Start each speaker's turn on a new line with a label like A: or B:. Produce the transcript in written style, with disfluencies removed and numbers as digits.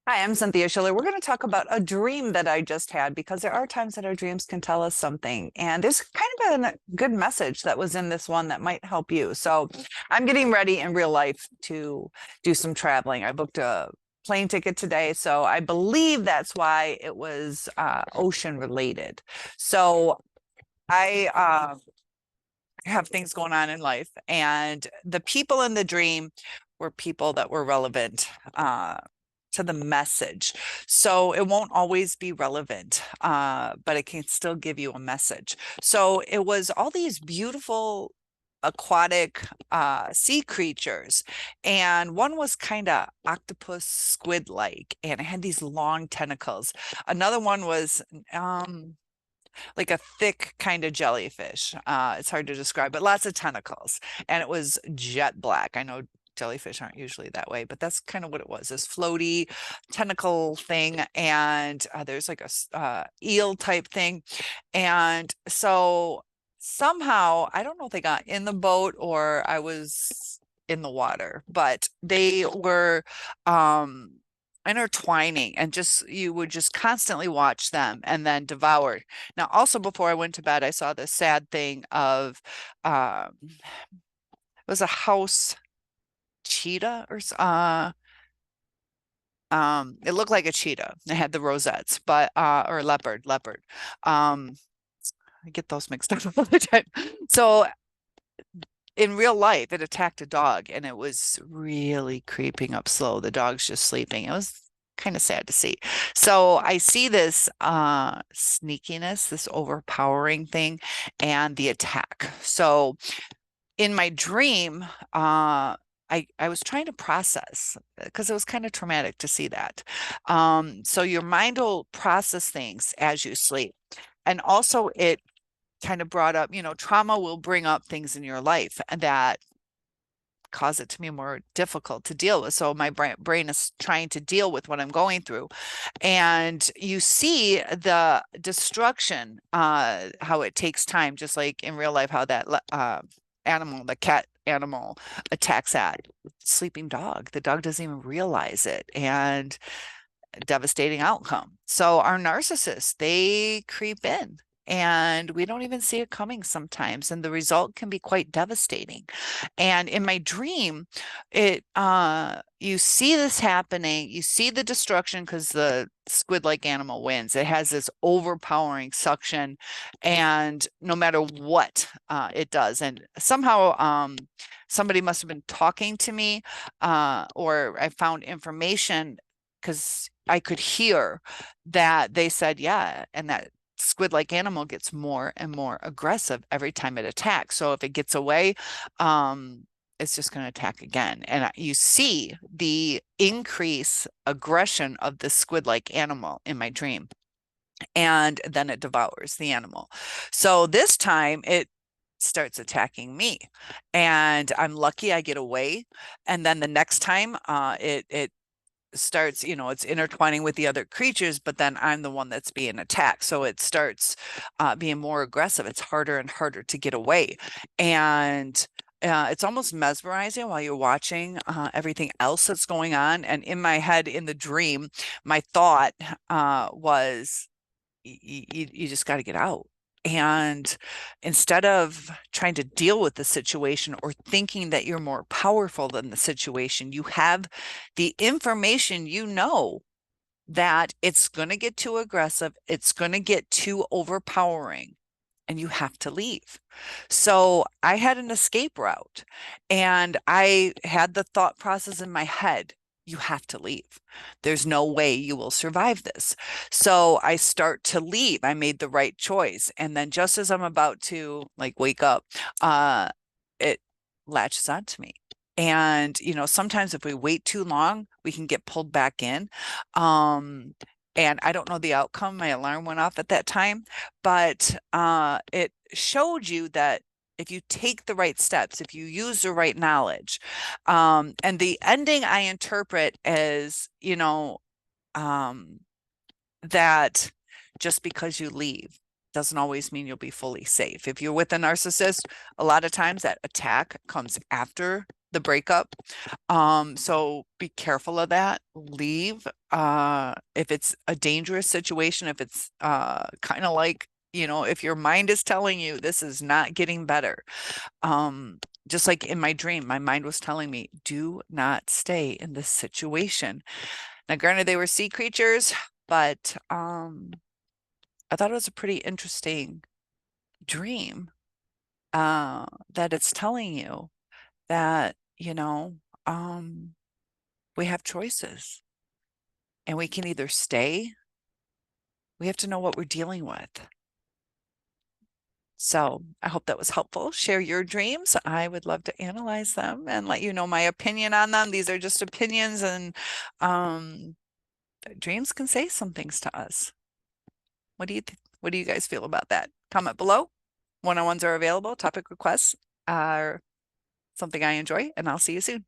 A: Hi, I'm Cynthia Schiller. We're going to talk about a dream that I just had because there are times that our dreams can tell us something. And there's kind of a good message that was in this one that might help you. So I'm getting ready in real life to do some traveling. I booked a plane ticket today. So I believe that's why it was ocean related. So I have things going on in life, and the people in the dream were people that were relevant to the message. So it won't always be relevant, but it can still give you a message. So it was all these beautiful aquatic sea creatures, and one was kind of octopus squid like, and it had these long tentacles. Another one was like a thick kind of jellyfish. It's hard to describe, but lots of tentacles. And it was jet black. I know jellyfish aren't usually that way, but that's kind of what it was, this floaty tentacle thing. And there's like a eel type thing. And so somehow, I don't know if they got in the boat or I was in the water, but they were intertwining, and just you would just constantly watch them and then devour. Now, also before I went to bed, I saw this sad thing of it was a house cheetah it looked like a cheetah. It had the rosettes, but or leopard. Um I get those mixed up all the time. So in real life, it attacked a dog, and it was really creeping up slow. The dog's just sleeping. It was kind of sad to see. So I see this sneakiness, this overpowering thing, and the attack. So in my dream, I was trying to process because it was kind of traumatic to see that. So your mind will process things as you sleep. And also it kind of brought up, trauma will bring up things in your life that cause it to be more difficult to deal with. So my brain is trying to deal with what I'm going through. And you see the destruction, how it takes time, just like in real life, how that animal, the cat animal, attacks that sleeping dog. The dog doesn't even realize it. And devastating outcome. So our narcissists, they creep in and we don't even see it coming sometimes, and the result can be quite devastating. And in my dream, it you see this happening, you see the destruction because the squid-like animal wins. It has this overpowering suction, and no matter what it does, and somehow somebody must have been talking to me, or I found information because I could hear that they said, yeah, and that squid-like animal gets more and more aggressive every time it attacks. So if it gets away, it's just going to attack again. And you see the increase aggression of the squid-like animal in my dream. And then it devours the animal. So this time it starts attacking me, and I'm lucky I get away. And then the next time it starts, it's intertwining with the other creatures, but then I'm the one that's being attacked. So it starts being more aggressive. It's harder and harder to get away. And it's almost mesmerizing while you're watching everything else that's going on. And in my head, in the dream, my thought was, you just got to get out. And instead of trying to deal with the situation or thinking that you're more powerful than the situation, you have the information, that it's going to get too aggressive, it's going to get too overpowering, and you have to leave. So I had an escape route, and I had the thought process in my head, you have to leave. There's no way you will survive this. So I start to leave. I made the right choice. And then just as I'm about to like wake up, it latches onto me. And, sometimes if we wait too long, we can get pulled back in. And I don't know the outcome. My alarm went off at that time, but it showed you that if you take the right steps, if you use the right knowledge, and the ending I interpret as, that just because you leave doesn't always mean you'll be fully safe. If you're with a narcissist, a lot of times that attack comes after the breakup. So be careful of that. Leave. If it's a dangerous situation, if it's kind of like, if your mind is telling you this is not getting better, just like in my dream, my mind was telling me, do not stay in this situation. Now, granted, they were sea creatures, but I thought it was a pretty interesting dream, that it's telling you that, we have choices and we can either stay. We have to know what we're dealing with. So I hope that was helpful. Share your dreams. I would love to analyze them and let you know my opinion on them. These are just opinions, and dreams can say some things to us. What do you guys feel about that? Comment below. One-on-ones are available. Topic requests are something I enjoy, and I'll see you soon.